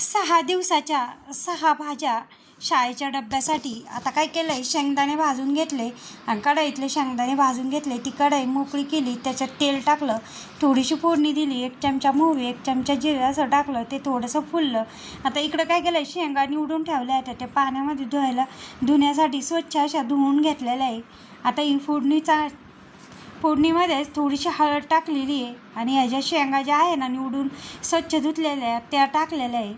6 दिवसाच्या 6 भाज्या शाळेच्या डब्यासाठी. आता काय केलं आहे, शेंगदाणे भाजून घेतले आणि कढईतले शेंगदाणे भाजून घेतले. ती कढई मोकळी केली, त्याच्यात तेल टाकलं, थोडीशी फोडणी दिली, 1 चमचा मोहरी, 1 चमचा जिरं असं टाकलं, ते थोडंसं फुललं. आता इकडं काय केलं आहे, शेंगा निवडून ठेवल्या आहेत, त्या पाण्यामध्ये धुण्यासाठी स्वच्छ अशा धुवून घेतलेल्या आहे. आता ही फोडणीमध्येच थोडीशी हळद टाकलेली आहे आणि ह्या ज्या शेंगा ज्या आहे ना निवडून स्वच्छ धुतलेल्या त्या टाकलेल्या आहे.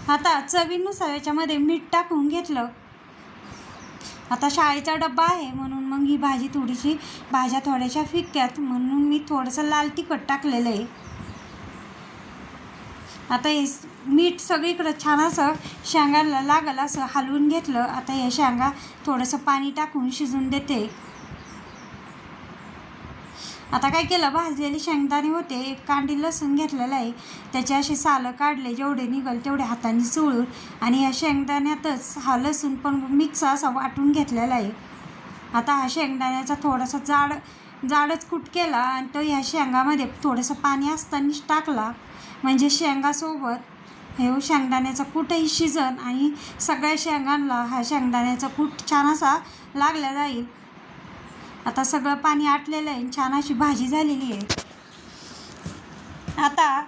आता चवीनुसार याच्यामध्ये मीठ टाकून घेतलं. आता शाळेचा डब्बा आहे म्हणून मग ही भाज्या थोड्याशा फिक्क्यात म्हणून मी थोडंसं लाल तिखट टाकलेलं आहे. आता हे मीठ सगळीकडं छान असं शेंगाला लागल असं हलवून घेतलं. आता या शेंगा थोडंसं पाणी टाकून शिजून देते. आता काय केलं, भाजलेले शेंगदाणे होते, 1 कांडी लसूण घेतलेला आहे, त्याचे असे सालं काढले, जेवढे निघल तेवढे हाताने चोळून, आणि या शेंगदाण्यातच हा लसूण पण मिक्स असा वाटून घेतलेला आहे. आता हा शेंगदाण्याचा थोडासा जाडच कूट केला आणि तो ह्या शेंगामध्ये थोडंसं पाणी असतानाच टाकला, म्हणजे शेंगासोबत हे शेंगदाण्याचा कूटही शिजन आणि सगळ्या शेंगांना हा शेंगदाण्याचा कूट छान असा लागला जाईल. आता सगळं पाणी आटलेलं आहे, छान अशी भाजी झालेली आहे. आता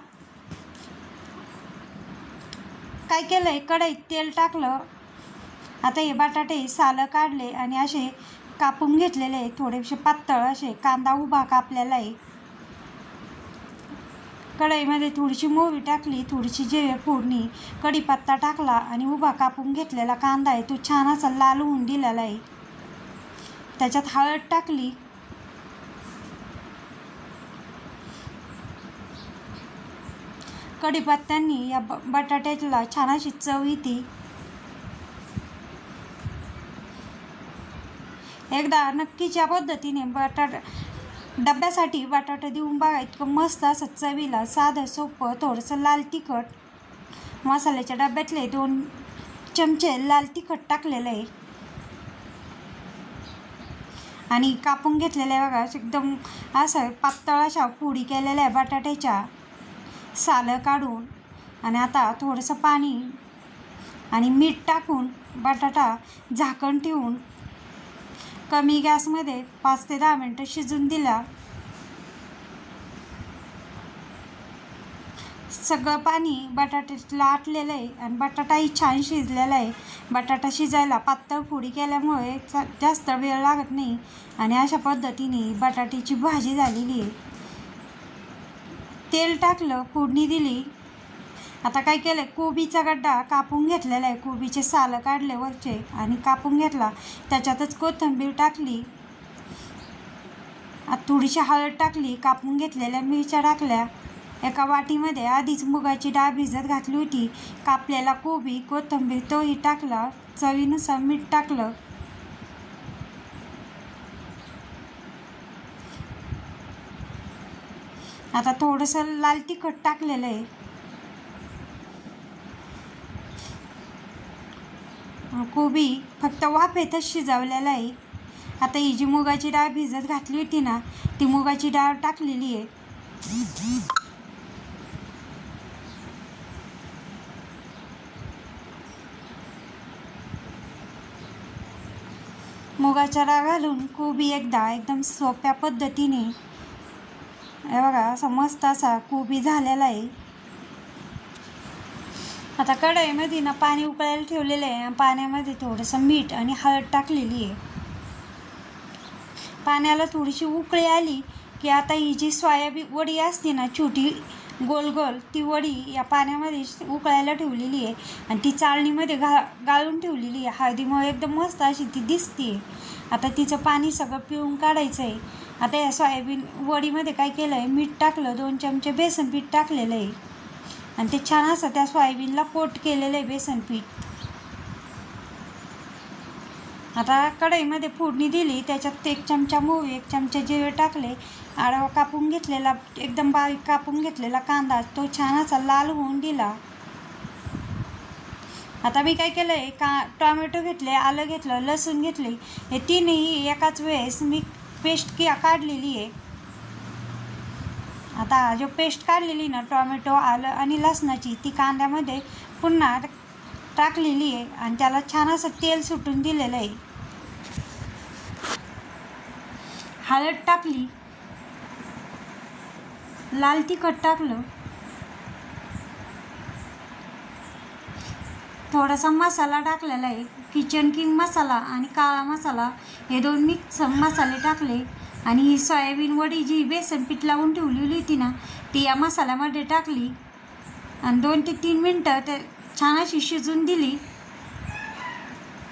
काय केलं आहे, कढईत तेल टाकलं. आता हे बटाटे सालं काढले आणि असे कापून घेतलेले आहे, थोडेसे पातळ असे. कांदा उभा कापलेला आहे. कढईमध्ये थोडीशी मोहरी टाकली, थोडीशी जिरे फोडणी, कढीपत्ता टाकला आणि उभा कापून घेतलेला कांदा आहे तो छान असा लाल होऊन दिलेला आहे. त्याच्यात हळद टाकली. कढीपत्त्यांनी या बटाट्याला छान अशी चव येते. एकदा नक्कीच या पद्धतीने डब्यासाठी बटाटा देऊन बघा, इतकं मस्त असं चवीला साधं सोपं. थोडंसं लाल तिखट, मसाल्याच्या डब्यातले 2 चमचे लाल तिखट टाकलेलं आहे आणि कापून घेतलेल्या बघा एकदम असं पातळ अशा फोडी केलेल्या आहे बटाट्याच्या सालं काढून. आणि आता थोडंसं पाणी आणि मीठ टाकून बटाटा झाकण ठेवून कमी गॅसमध्ये 5 ते 10 मिनटं शिजून दिला. सगळं पाणी बटाट्याला आटलेलं आहे आणि बटाटाही छान शिजलेला आहे. बटाटा शिजायला पातळ फोडी केल्यामुळे जास्त वेळ लागत नाही आणि अशा पद्धतीने बटाट्याची भाजी झालेली आहे. तेल टाकलं, फोडणी दिली. आता काय केलं, कोबीचा गड्डा कापून घेतलेला आहे, कोबीचे सालं काढले वरचे आणि कापून घेतला. त्याच्यातच कोथिंबीर टाकली. आता थोडीशी हळद टाकली, कापून घेतलेल्या मिरच्या टाकल्या. एका वाटीमध्ये आधीच मुगाची डाळ भिजत घातली होती, कापलेला कोबी, कोथिंबीर तोही टाकला, चवीनुसार मीठ टाकलं. आता थोडंसं लाल तिखट टाकलेलं आहे. कोबी फक्त वाफेतच शिजवलेला आहे. आता ही जी मुगाची डाळ भिजत घातली होती ना, ती मुगाची डाळ टाकलेली आहे. मुगाच्या डाळ घालून कोबी एकदम सोप्या पद्धतीने हे बघा असा मस्त असा कोबी झालेला आहे. आता कढईमध्ये ना पाणी उकळायला ठेवलेलं आहे. पाण्यामध्ये थोडंसं मीठ आणि हळद टाकलेली आहे. पाण्याला थोडीशी उकळी आली की आता ही जी सोयाबीन वडी असते ना छोटी गोल गोल, ती वडी या पाण्यामध्ये उकळायला ठेवलेली आहे आणि ती चाळणीमध्ये गाळून ठेवलेली आहे. हळदीमुळे एकदम मस्त अशी ती दिसते. आता तिचं पाणी सगळं पिळून काढायचं आहे. आता या सोयाबीन वडीमध्ये काय केलं आहे, मीठ टाकलं, 2 चमचे बेसन पीठ टाकलेलं आहे आणि ते छान असं त्या सोयाबीनला कोट केलेलं आहे बेसन पीठ. आता कढईमध्ये फोडणी दिली, त्याच्यात 1 चमचा मोहरी, 1 चमचा जिरे टाकले, आडवा कापून घेतलेला एकदम बारीक कापून घेतलेला कांदा तो छान असा लाल होऊन दिला. आता मी काय केलं आहे, टोमॅटो घेतले, आलं घेतलं, लसूण घेतले, हे तीनही एकाच वेळेस मी पेस्ट काढलेली आहे. आता जो पेस्ट काढलेली ना टोमॅटो, आलं आणि लसणाची, ती कांद्यामध्ये पुन्हा टाकलेली आहे आणि त्याला छान असं तेल सुटून दिलेलं आहे. हळद टाकली, लाल तिखट टाकलं, थोडासा मसाला टाकलेला आहे. किचन किंग मसाला आणि काळा मसाला हे 2 मिक्स मसाले टाकले आणि ही सोयाबीन वडी जी बेसन पीठ लावून ठेवलेली होती ना, ती या मसाल्यामध्ये टाकली आणि 2 ते 3 मिनटं ते छान अशी शिजून दिली.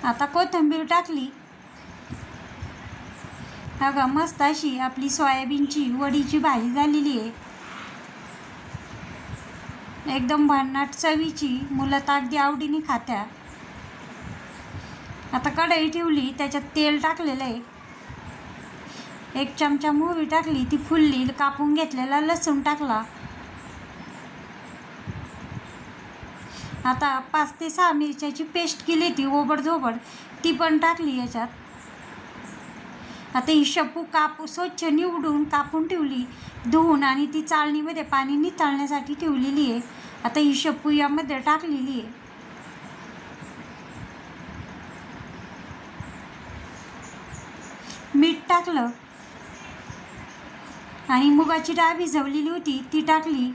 आता कोथिंबीर टाकली. बघा मस्त अशी आपली सोयाबीनची वडीची भाजी झालेली आहे. एकदम भन्नाट चवीची, मुलं तर अगदी आवडीने खात्या. आता कढई ठेवली, त्याच्यात तेल टाकलेलं आहे. 1 चमचा मोहरी टाकली, ती फुलली. कापून घेतलेला लसूण टाकला. आता 5 ते 6 मिरच्याची पेस्ट केली ती ओबडधोबड, ती पण टाकली याच्यात. आता ही शेपू स्वच्छ निवडून कापून ठेवली, धुवून, आणि ती चाळणीमध्ये पाणी निथळण्यासाठी ठेवलेली आहे. आता ही शेपू यामध्ये टाकलेली आहे. मीठ टाकलं आणि मुगाची डाळ भिजवलेली होती ती टाकली.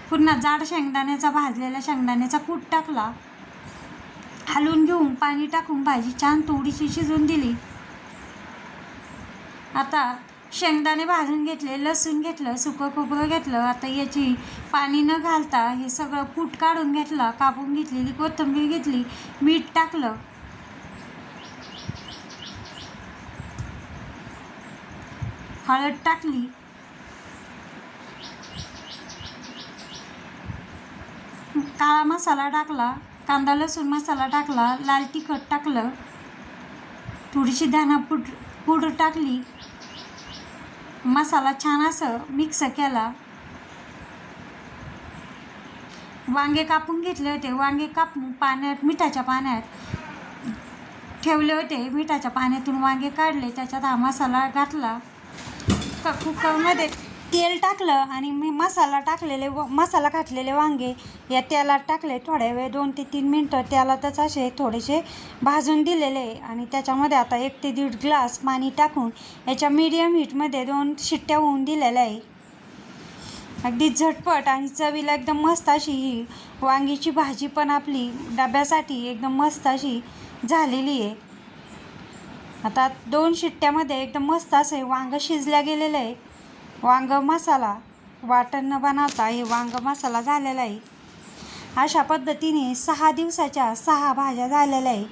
पुन्हा जाड शेंगदाण्याचा, भाजलेला शेंगदाण्याचा कूट टाकला. हलवून घेऊन पाणी टाकून भाजी छान थोडीशी शिजवून दिली. आता शेंगदाणे भाजून घेतले, लसूण घेतलं, सुकं खोबरं घेतलं. आता याची पाणी न घालता हे सगळं कूट काढून घेतला. कापून घेतलेली कोथिंबीर घेतली, मीठ टाकलं, हळद टाकली, काळा मसाला टाकला, कांदा लसूण मसाला टाकला, लाल तिखट टाकलं, थोडीशी धना पूड टाकली. मसाला छान असं मिक्स केला. वांगे कापून घेतले होते, वांगे कापून पाण्यात, मिठाच्या पाण्यात ठेवले होते. मिठाच्या पाण्यातून वांगे काढले, त्याच्यात हा मसाला घातला. कुकरमध्ये तेल टाकलं आणि मी मसाला घातलेले वांगे या तेलात टाकले. थोड्या वेळ 2 ते 3 मिनटं तेलातच असे थोडेसे भाजून दिलेले आणि त्याच्यामध्ये आता 1 ते 1.5 ग्लास पाणी टाकून याच्या मीडियम हीटमध्ये 2 शिट्ट्या होऊन दिलेल्या आहे. अगदी झटपट आणि चवीला एकदम मस्त अशी ही वांगीची भाजी पण आपली डब्यासाठी एकदम मस्त अशी झालेली आहे. आता 2 शिट्ट्यामध्ये एकदम मस्त असं वांगं शिजल्या गेलेलं आहे. वांग मसाला वाटण न बनवता हे वांग मसाला झालेला आहे. अशा पद्धतीने 6 दिवसाच्या 6 भाज्या झालेल्या आहे.